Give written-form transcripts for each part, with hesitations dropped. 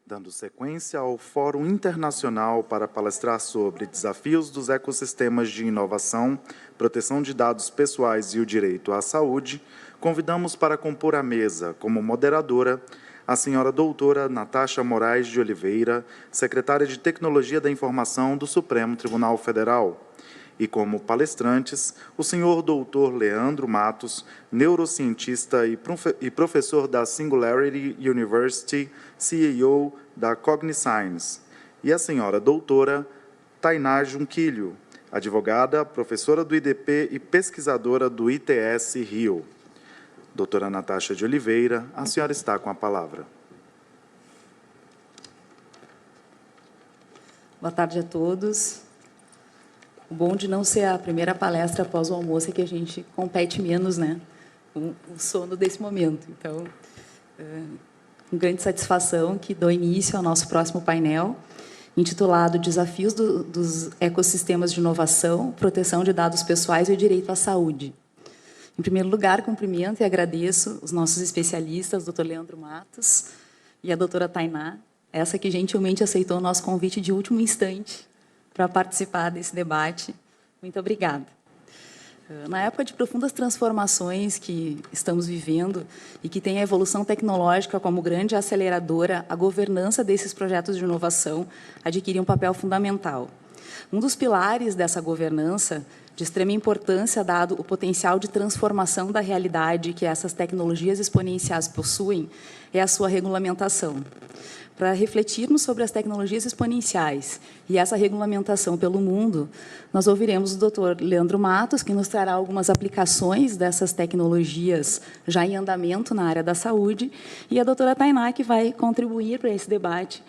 Dando sequência ao Fórum Internacional para palestrar sobre desafios dos ecossistemas de inovação, proteção de dados pessoais e o direito à saúde, convidamos para compor a mesa, como moderadora, a senhora doutora Natasha Moraes de Oliveira, secretária de Tecnologia da Informação do Supremo Tribunal Federal. E como palestrantes, o senhor doutor Leandro Matos, neurocientista e professor da Singularity University, CEO da Cogniscience, e a senhora doutora Tainá Junquilho, advogada, professora do IDP e pesquisadora do ITS Rio. Doutora Natasha de Oliveira, a senhora está com a palavra. Boa tarde a todos. O bom de não ser a primeira palestra após o almoço é que a gente compete menos, né, com o sono desse momento. Então, com grande satisfação que dou início ao nosso próximo painel, intitulado Desafios dos Ecossistemas de Inovação, Proteção de Dados Pessoais e o Direito à Saúde. Em primeiro lugar, cumprimento e agradeço os nossos especialistas, o Dr. Leandro Matos e a doutora Tainá, essa que gentilmente aceitou o nosso convite de último instante para participar desse debate. Muito obrigada. Na época de profundas transformações que estamos vivendo e que tem a evolução tecnológica como grande aceleradora, a governança desses projetos de inovação adquire um papel fundamental. Um dos pilares dessa governança, de extrema importância, dado o potencial de transformação da realidade que essas tecnologias exponenciais possuem, é a sua regulamentação. Para refletirmos sobre as tecnologias exponenciais e essa regulamentação pelo mundo, nós ouviremos o Dr. Leandro Matos, que nos trará algumas aplicações dessas tecnologias já em andamento na área da saúde, e a doutora Tainá, que vai contribuir para esse debate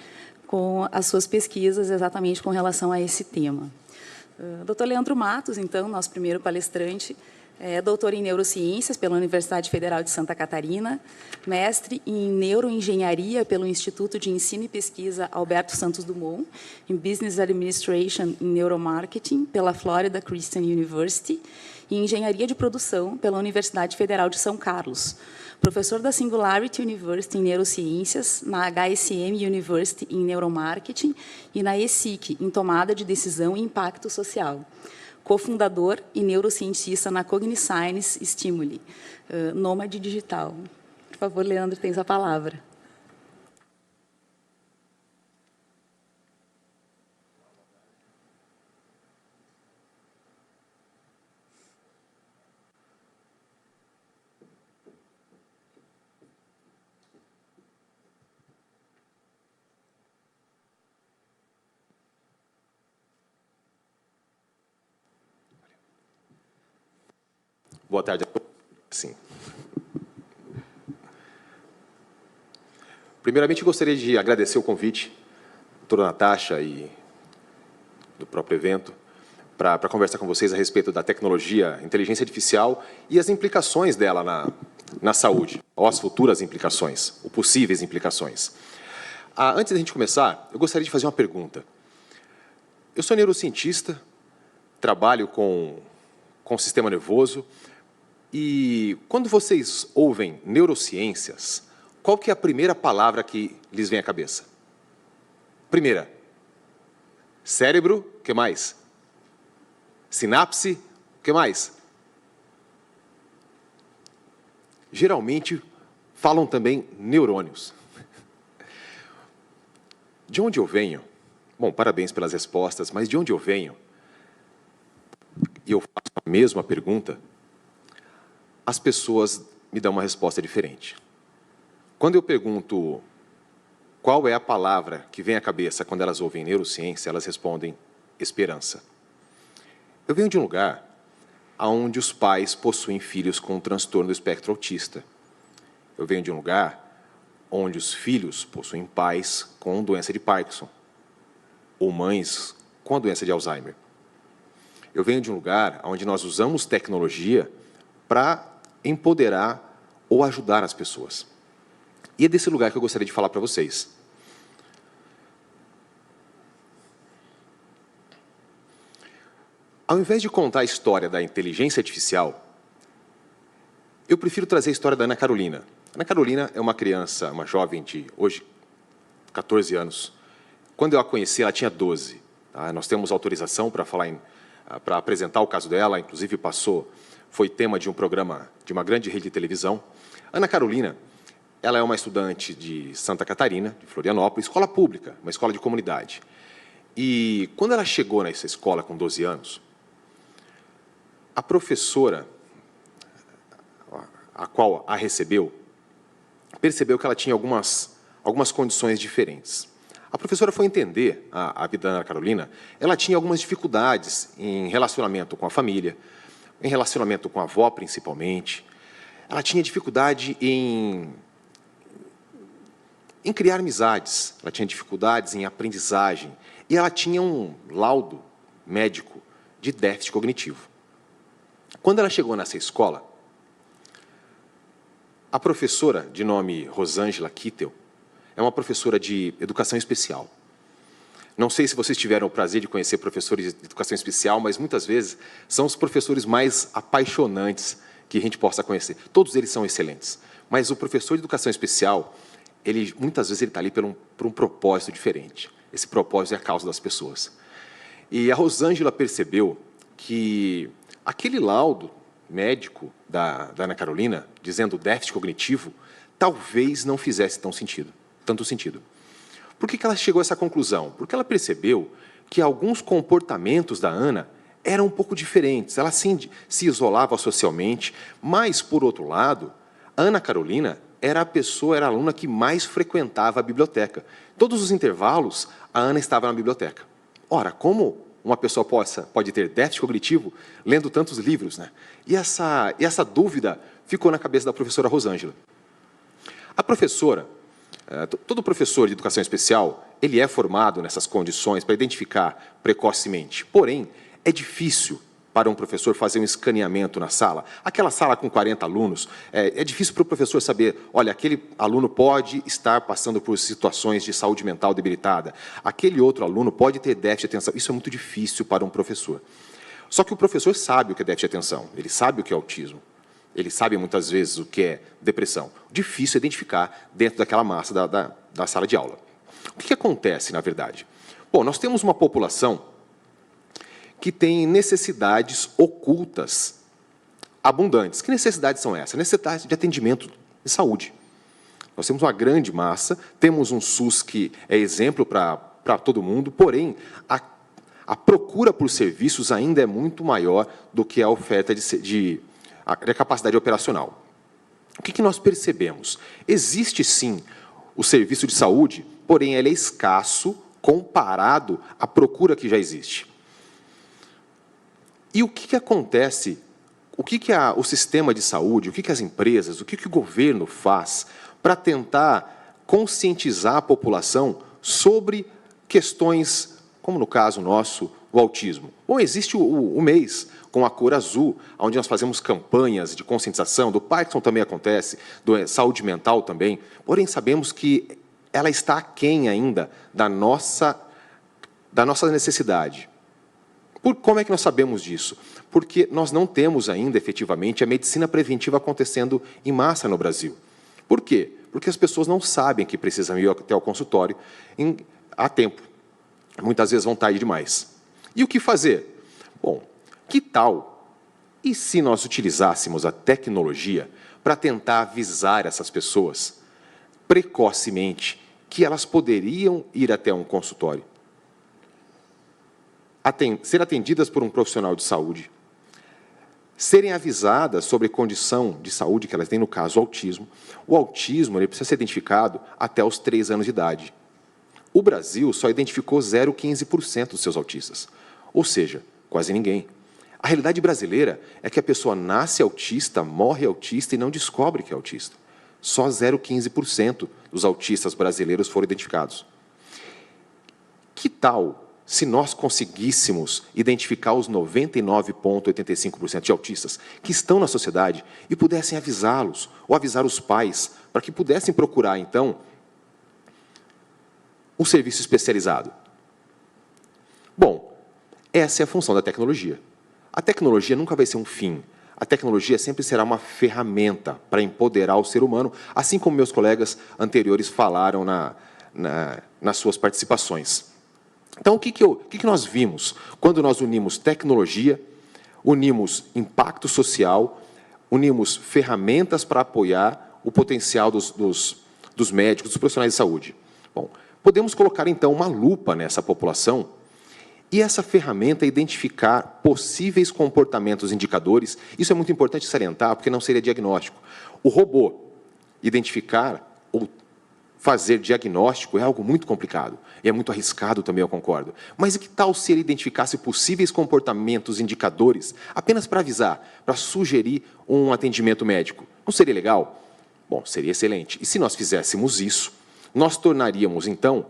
com as suas pesquisas exatamente com relação a esse tema. Dr. Leandro Matos, então, nosso primeiro palestrante, é doutor em Neurociências pela Universidade Federal de Santa Catarina, mestre em Neuroengenharia pelo Instituto de Ensino e Pesquisa Alberto Santos Dumont, em Business Administration e Neuromarketing pela Florida Christian University e em Engenharia de Produção pela Universidade Federal de São Carlos. Professor da Singularity University em Neurociências, na HSM University em Neuromarketing e na ESIC, em Tomada de Decisão e Impacto Social. Cofundador e neurocientista na Cogniscience Stimuli, nômade digital. Por favor, Leandro, tens a palavra. Boa tarde a todos. Sim. Primeiramente, gostaria de agradecer o convite, doutora Natasha e do próprio evento, para conversar com vocês a respeito da tecnologia, inteligência artificial e as implicações dela na saúde, ou as futuras implicações, ou possíveis implicações. Antes da gente começar, eu gostaria de fazer uma pergunta. Eu sou neurocientista, trabalho com o sistema nervoso, e quando vocês ouvem neurociências, qual que é a primeira palavra que lhes vem à cabeça? Primeira, cérebro, o que mais? Sinapse, o que mais? Geralmente, falam também neurônios. De onde eu venho? Bom, parabéns pelas respostas, mas de onde eu venho? E eu faço a mesma pergunta, as pessoas me dão uma resposta diferente. Quando eu pergunto qual é a palavra que vem à cabeça quando elas ouvem neurociência, elas respondem esperança. Eu venho de um lugar onde os pais possuem filhos com transtorno do espectro autista. Eu venho de um lugar onde os filhos possuem pais com doença de Parkinson, ou mães com a doença de Alzheimer. Eu venho de um lugar onde nós usamos tecnologia para empoderar ou ajudar as pessoas. E é desse lugar que eu gostaria de falar para vocês. Ao invés de contar a história da inteligência artificial, eu prefiro trazer a história da Ana Carolina. Ana Carolina é uma criança, uma jovem de hoje 14 anos. Quando eu a conheci, ela tinha 12. Tá? Nós temos autorização para para apresentar o caso dela, inclusive foi tema de um programa de uma grande rede de televisão. Ana Carolina, ela é uma estudante de Santa Catarina, de Florianópolis, escola pública, uma escola de comunidade. E quando ela chegou nessa escola com 12 anos, a professora, a qual a recebeu, percebeu que ela tinha algumas condições diferentes. A professora foi entender a vida da Ana Carolina, ela tinha algumas dificuldades em relacionamento com a família, em relacionamento com a avó, principalmente. Ela tinha dificuldade em criar amizades, ela tinha dificuldades em aprendizagem, e ela tinha um laudo médico de déficit cognitivo. Quando ela chegou nessa escola, a professora, de nome Rosângela Kittel, é uma professora de educação especial. Não sei se vocês tiveram o prazer de conhecer professores de educação especial, mas muitas vezes são os professores mais apaixonantes que a gente possa conhecer. Todos eles são excelentes, mas o professor de educação especial, muitas vezes ele está ali por um propósito diferente. Esse propósito é a causa das pessoas. E a Rosângela percebeu que aquele laudo médico da Ana Carolina, dizendo déficit cognitivo, talvez não fizesse tanto sentido. Por que ela chegou a essa conclusão? Porque ela percebeu que alguns comportamentos da Ana eram um pouco diferentes. Ela se isolava socialmente, mas, por outro lado, a Ana Carolina era a aluna que mais frequentava a biblioteca. Todos os intervalos, a Ana estava na biblioteca. Ora, como uma pessoa pode ter déficit cognitivo lendo tantos livros, né? E essa dúvida ficou na cabeça da professora Rosângela. A professora, todo professor de educação especial, ele é formado nessas condições para identificar precocemente. Porém, é difícil para um professor fazer um escaneamento na sala. Aquela sala com 40 alunos, é difícil para o professor saber, olha, aquele aluno pode estar passando por situações de saúde mental debilitada, aquele outro aluno pode ter déficit de atenção. Isso é muito difícil para um professor. Só que o professor sabe o que é déficit de atenção, ele sabe o que é autismo, ele sabe muitas vezes o que é depressão. Difícil identificar dentro daquela massa da sala de aula. O que acontece, na verdade? Bom, nós temos uma população que tem necessidades ocultas abundantes. Que necessidades são essas? Necessidades de atendimento de saúde. Nós temos uma grande massa, temos um SUS que é exemplo para todo mundo, porém, a procura por serviços ainda é muito maior do que a oferta de capacidade operacional. O que nós percebemos? Existe, sim, o serviço de saúde, porém, ele é escasso comparado à procura que já existe. E o que acontece, o sistema de saúde, o que as empresas, o que o governo faz para tentar conscientizar a população sobre questões, como no caso nosso, o autismo? Bom, existe o mês com a cor azul, onde nós fazemos campanhas de conscientização, do Parkinson também acontece, do saúde mental também, porém sabemos que ela está aquém ainda da nossa necessidade. Como é que nós sabemos disso? Porque nós não temos ainda, efetivamente, a medicina preventiva acontecendo em massa no Brasil. Por quê? Porque as pessoas não sabem que precisam ir até o consultório a tempo. Muitas vezes vão tarde demais. E o que fazer? Bom, que tal? E se nós utilizássemos a tecnologia para tentar avisar essas pessoas precocemente que elas poderiam ir até um consultório? Ser atendidas por um profissional de saúde, serem avisadas sobre a condição de saúde que elas têm, no caso, o autismo. O autismo ele precisa ser identificado até os 3 anos de idade. O Brasil só identificou 0,15% dos seus autistas, ou seja, quase ninguém. A realidade brasileira é que a pessoa nasce autista, morre autista e não descobre que é autista. Só 0,15% dos autistas brasileiros foram identificados. Que tal se nós conseguíssemos identificar os 99,85% de autistas que estão na sociedade e pudessem avisá-los, ou avisar os pais, para que pudessem procurar, então, um serviço especializado? Bom, essa é a função da tecnologia. A tecnologia nunca vai ser um fim. A tecnologia sempre será uma ferramenta para empoderar o ser humano, assim como meus colegas anteriores falaram nas suas participações. Então, o que nós vimos quando nós unimos tecnologia, unimos impacto social, unimos ferramentas para apoiar o potencial dos médicos, dos profissionais de saúde? Bom, podemos colocar, então, uma lupa nessa população e essa ferramenta identificar possíveis comportamentos indicadores. Isso é muito importante salientar, porque não seria diagnóstico. O robô identificar ou fazer diagnóstico é algo muito complicado, e é muito arriscado também, eu concordo. Mas e que tal se ele identificasse possíveis comportamentos indicadores, apenas para avisar, para sugerir um atendimento médico? Não seria legal? Bom, seria excelente. E se nós fizéssemos isso, nós tornaríamos, então,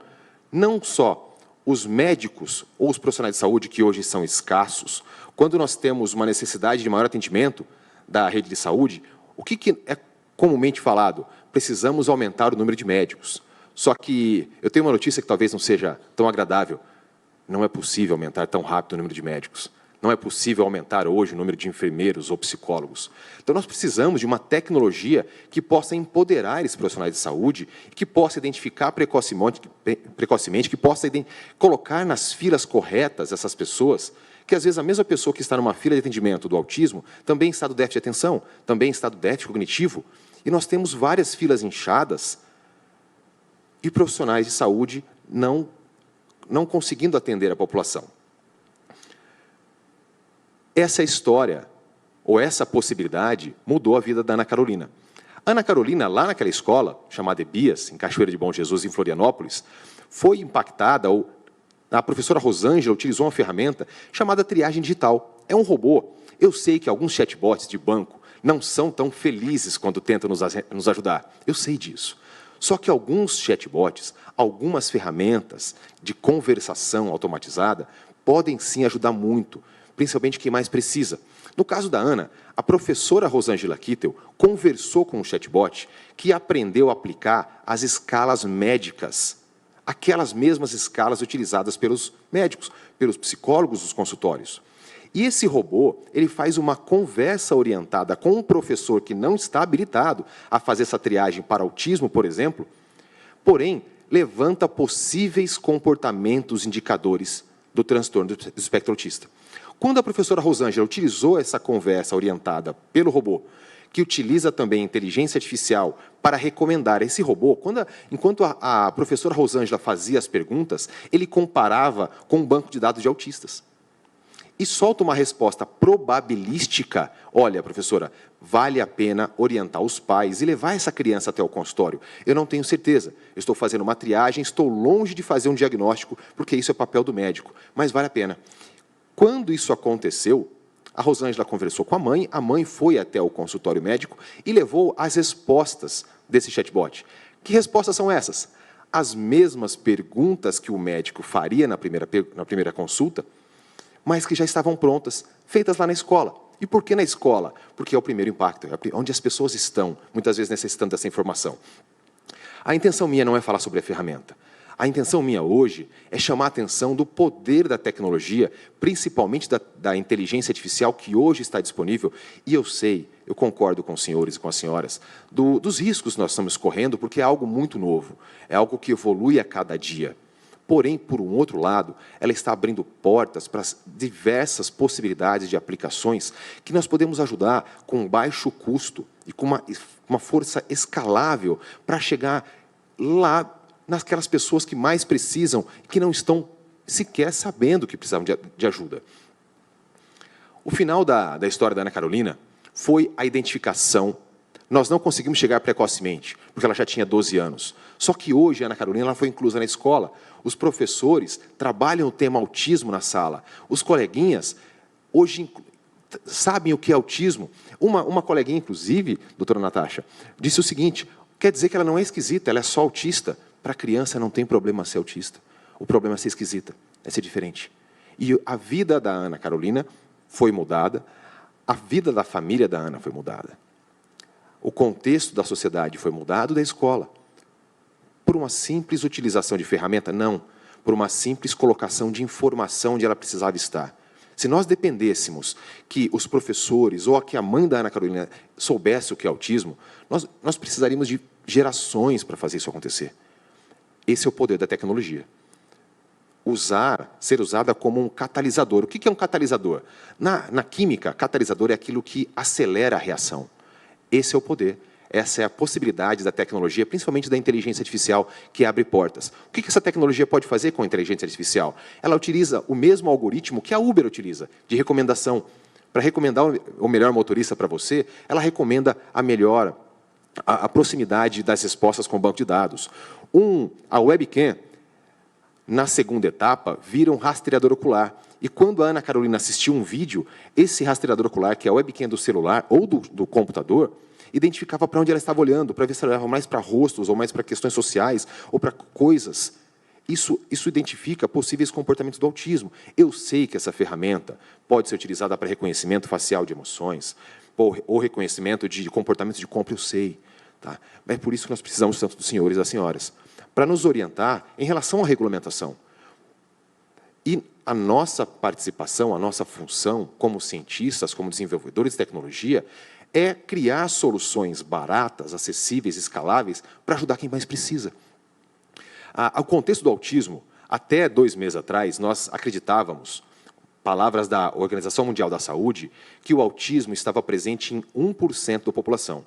não só os médicos ou os profissionais de saúde, que hoje são escassos, quando nós temos uma necessidade de maior atendimento da rede de saúde, o que é comumente falado? Precisamos aumentar o número de médicos. Só que eu tenho uma notícia que talvez não seja tão agradável. Não é possível aumentar tão rápido o número de médicos. Não é possível aumentar hoje o número de enfermeiros ou psicólogos. Então, nós precisamos de uma tecnologia que possa empoderar esses profissionais de saúde, que possa identificar precocemente, que possa colocar nas filas corretas essas pessoas, que às vezes a mesma pessoa que está numa fila de atendimento do autismo também está do déficit de atenção, também está do déficit cognitivo, e nós temos várias filas inchadas e profissionais de saúde não conseguindo atender a população. Essa história, ou essa possibilidade, mudou a vida da Ana Carolina. Ana Carolina, lá naquela escola, chamada EBIAS, em Cachoeira de Bom Jesus, em Florianópolis, foi impactada, ou a professora Rosângela utilizou uma ferramenta chamada triagem digital. É um robô. Eu sei que alguns chatbots de banco não são tão felizes quando tentam nos ajudar. Eu sei disso. Só que alguns chatbots, algumas ferramentas de conversação automatizada, podem sim ajudar muito, principalmente quem mais precisa. No caso da Ana, a professora Rosângela Kittel conversou com um chatbot que aprendeu a aplicar as escalas médicas, aquelas mesmas escalas utilizadas pelos médicos, pelos psicólogos dos consultórios. E esse robô, ele faz uma conversa orientada com um professor que não está habilitado a fazer essa triagem para autismo, por exemplo, porém, levanta possíveis comportamentos indicadores do transtorno do espectro autista. Quando a professora Rosângela utilizou essa conversa orientada pelo robô, que utiliza também a inteligência artificial para recomendar esse robô, enquanto a professora Rosângela fazia as perguntas, ele comparava com um banco de dados de autistas. E solta uma resposta probabilística. Olha, professora, vale a pena orientar os pais e levar essa criança até o consultório. Eu não tenho certeza. Eu estou fazendo uma triagem, estou longe de fazer um diagnóstico, porque isso é papel do médico, mas vale a pena. Quando isso aconteceu, a Rosângela conversou com a mãe foi até o consultório médico e levou as respostas desse chatbot. Que respostas são essas? As mesmas perguntas que o médico faria na primeira consulta, mas que já estavam prontas, feitas lá na escola. E por que na escola? Porque é o primeiro impacto, é onde as pessoas estão, muitas vezes necessitando dessa informação. A intenção minha não é falar sobre a ferramenta. A intenção minha hoje é chamar a atenção do poder da tecnologia, principalmente da inteligência artificial que hoje está disponível. E eu sei, eu concordo com os senhores e com as senhoras, dos riscos que nós estamos correndo, porque é algo muito novo, é algo que evolui a cada dia. Porém, por um outro lado, ela está abrindo portas para diversas possibilidades de aplicações que nós podemos ajudar com baixo custo e com uma força escalável para chegar lá naquelas pessoas que mais precisam e que não estão sequer sabendo que precisavam de ajuda. O final da história da Ana Carolina foi a identificação. Nós não conseguimos chegar precocemente, porque ela já tinha 12 anos. Só que hoje a Ana Carolina ela foi inclusa na escola. Os professores trabalham o tema autismo na sala. Os coleguinhas hoje sabem o que é autismo. Uma coleguinha, inclusive, doutora Natasha, disse o seguinte: quer dizer que ela não é esquisita, ela é só autista. Para a criança não tem problema ser autista. O problema é ser esquisita, é ser diferente. E a vida da Ana Carolina foi mudada, a vida da família da Ana foi mudada. O contexto da sociedade foi mudado, da escola. Por uma simples utilização de ferramenta? Não. Por uma simples colocação de informação onde ela precisava estar. Se nós dependêssemos que os professores ou que a mãe da Ana Carolina soubesse o que é autismo, nós precisaríamos de gerações para fazer isso acontecer. Esse é o poder da tecnologia. Ser usada como um catalisador. O que é um catalisador? Na química, catalisador é aquilo que acelera a reação. Esse é o poder. Essa é a possibilidade da tecnologia, principalmente da inteligência artificial, que abre portas. O que essa tecnologia pode fazer com a inteligência artificial? Ela utiliza o mesmo algoritmo que a Uber utiliza, de recomendação. Para recomendar o melhor motorista para você, ela recomenda a proximidade das respostas com o banco de dados. A webcam, na segunda etapa, vira um rastreador ocular. E quando a Ana Carolina assistiu um vídeo, esse rastreador ocular, que é a webcam do celular ou do computador, identificava para onde ela estava olhando, para ver se ela olhava mais para rostos, ou mais para questões sociais, ou para coisas. Isso identifica possíveis comportamentos do autismo. Eu sei que essa ferramenta pode ser utilizada para reconhecimento facial de emoções, ou reconhecimento de comportamentos de compra, eu sei. Tá? Mas é por isso que nós precisamos tanto dos senhores e das senhoras, para nos orientar em relação à regulamentação. E a nossa participação, a nossa função como cientistas, como desenvolvedores de tecnologia, é criar soluções baratas, acessíveis, escaláveis, para ajudar quem mais precisa. O contexto do autismo, até 2 meses atrás, nós acreditávamos, palavras da Organização Mundial da Saúde, que o autismo estava presente em 1% da população.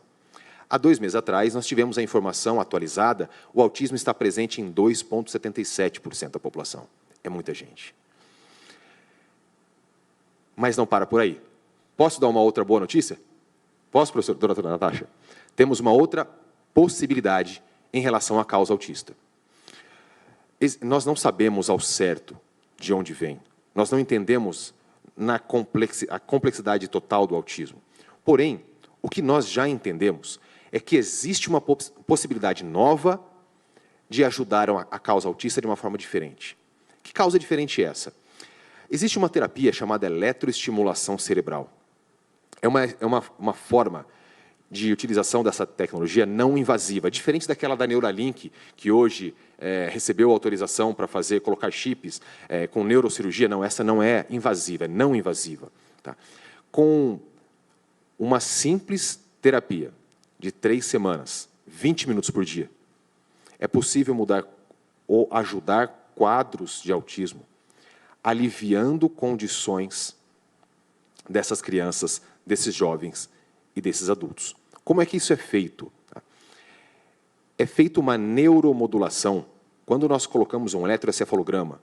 Há 2 meses atrás, nós tivemos a informação atualizada, o autismo está presente em 2,77% da população. É muita gente. Mas não para por aí. Posso dar uma outra boa notícia? Posso, professora, doutora Natasha? Temos uma outra possibilidade em relação à causa autista. Nós não sabemos ao certo de onde vem. Nós não entendemos a complexidade total do autismo. Porém, o que nós já entendemos é que existe uma possibilidade nova de ajudar a causa autista de uma forma diferente. Que causa diferente é essa? Existe uma terapia chamada eletroestimulação cerebral. É uma forma de utilização dessa tecnologia não invasiva, diferente daquela da Neuralink, que hoje recebeu autorização para colocar chips com neurocirurgia. Não, essa não é invasiva, é não invasiva. Tá? Com uma simples terapia de 3 semanas, 20 minutos por dia, é possível mudar ou ajudar quadros de autismo, aliviando condições dessas crianças, desses jovens e desses adultos. Como é que isso é feito? É feita uma neuromodulação. Quando nós colocamos um eletroencefalograma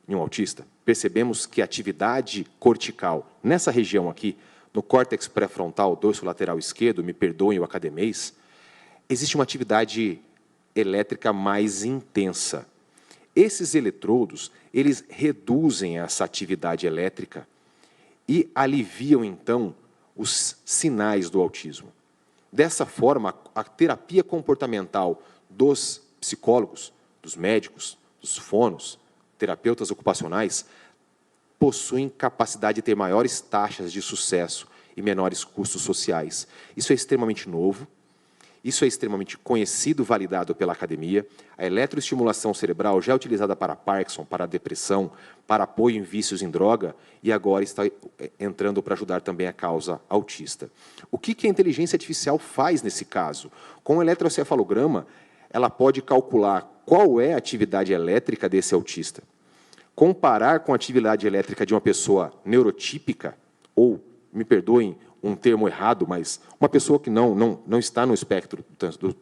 em um autista, percebemos que a atividade cortical, nessa região aqui, no córtex pré-frontal, dorso lateral esquerdo, me perdoem o academês, existe uma atividade elétrica mais intensa. Esses eletrodos, eles reduzem essa atividade elétrica e aliviam, então, os sinais do autismo. Dessa forma, a terapia comportamental dos psicólogos, dos médicos, dos fonos, terapeutas ocupacionais, possuem capacidade de ter maiores taxas de sucesso e menores custos sociais. Isso é extremamente novo, isso é extremamente conhecido, validado pela academia. A eletroestimulação cerebral já é utilizada para Parkinson, para depressão, para apoio em vícios em droga, e agora está entrando para ajudar também a causa autista. O que a inteligência artificial faz nesse caso? Com o eletroencefalograma, ela pode calcular qual é a atividade elétrica desse autista, comparar com a atividade elétrica de uma pessoa neurotípica, ou, me perdoem um termo errado, mas uma pessoa que não está no espectro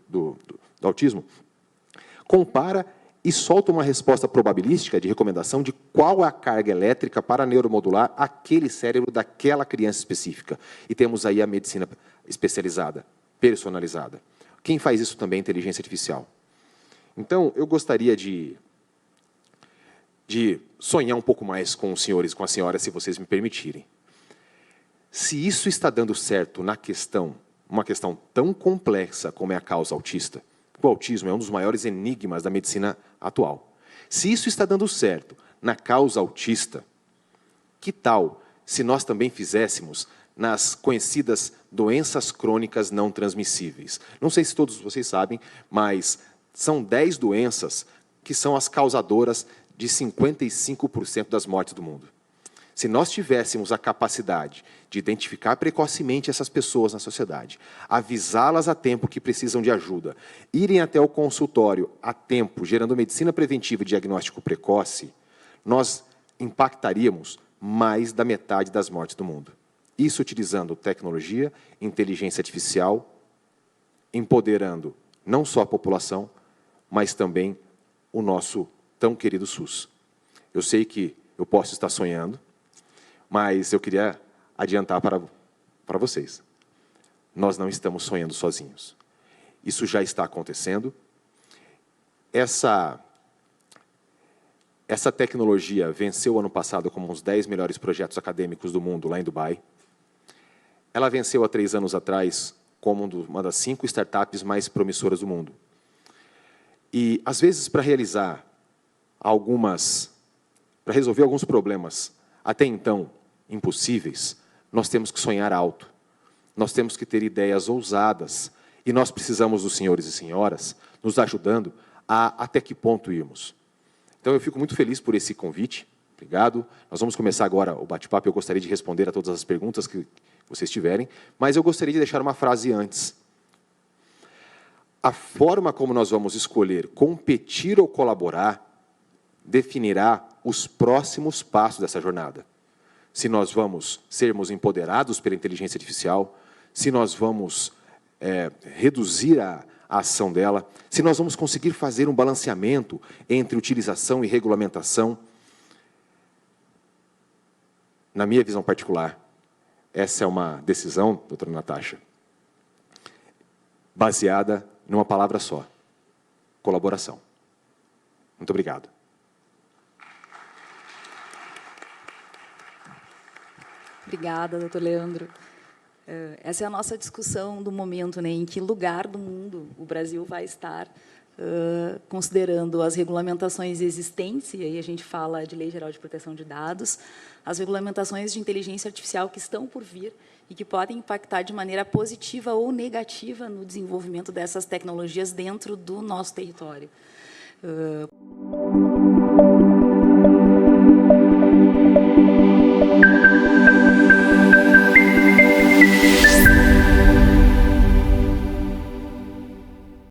do autismo, compara e solta uma resposta probabilística de recomendação de qual é a carga elétrica para neuromodular aquele cérebro daquela criança específica. E temos aí a medicina especializada, personalizada. Quem faz isso também é a inteligência artificial. Então, eu gostaria de sonhar um pouco mais com os senhores, com a senhora, se vocês me permitirem. Se isso está dando certo uma questão tão complexa como é a causa autista, o autismo é um dos maiores enigmas da medicina atual. Se isso está dando certo na causa autista, que tal se nós também fizéssemos nas conhecidas doenças crônicas não transmissíveis? Não sei se todos vocês sabem, mas são 10 doenças que são as causadoras de 55% das mortes do mundo. Se nós tivéssemos a capacidade de identificar precocemente essas pessoas na sociedade, avisá-las a tempo que precisam de ajuda, irem até o consultório a tempo, gerando medicina preventiva e diagnóstico precoce, nós impactaríamos mais da metade das mortes do mundo. Isso utilizando tecnologia, inteligência artificial, empoderando não só a população, mas também o nosso tão querido SUS. Eu sei que eu posso estar sonhando, mas eu queria adiantar para vocês. Nós não estamos sonhando sozinhos. Isso já está acontecendo. Essa tecnologia venceu ano passado como um dos 10 melhores projetos acadêmicos do mundo, lá em Dubai. Ela venceu há 3 anos atrás como uma das 5 startups mais promissoras do mundo. E, às vezes, para resolver alguns problemas até então impossíveis, nós temos que sonhar alto, nós temos que ter ideias ousadas, e nós precisamos dos senhores e senhoras nos ajudando a até que ponto irmos. Então, eu fico muito feliz por esse convite, obrigado. Nós vamos começar agora o bate-papo, eu gostaria de responder a todas as perguntas que vocês tiverem, mas eu gostaria de deixar uma frase antes. A forma como nós vamos escolher competir ou colaborar definirá os próximos passos dessa jornada. Se nós vamos sermos empoderados pela inteligência artificial, se nós vamos reduzir a ação dela, se nós vamos conseguir fazer um balanceamento entre utilização e regulamentação. Na minha visão particular, essa é uma decisão, doutora Natasha, baseada numa palavra só: colaboração. Muito obrigado. Obrigada, doutor Leandro. Essa é a nossa discussão do momento, né? Em que lugar do mundo o Brasil vai estar, considerando as regulamentações existentes, e aí a gente fala de Lei Geral de Proteção de Dados, as regulamentações de inteligência artificial que estão por vir e que podem impactar de maneira positiva ou negativa no desenvolvimento dessas tecnologias dentro do nosso território.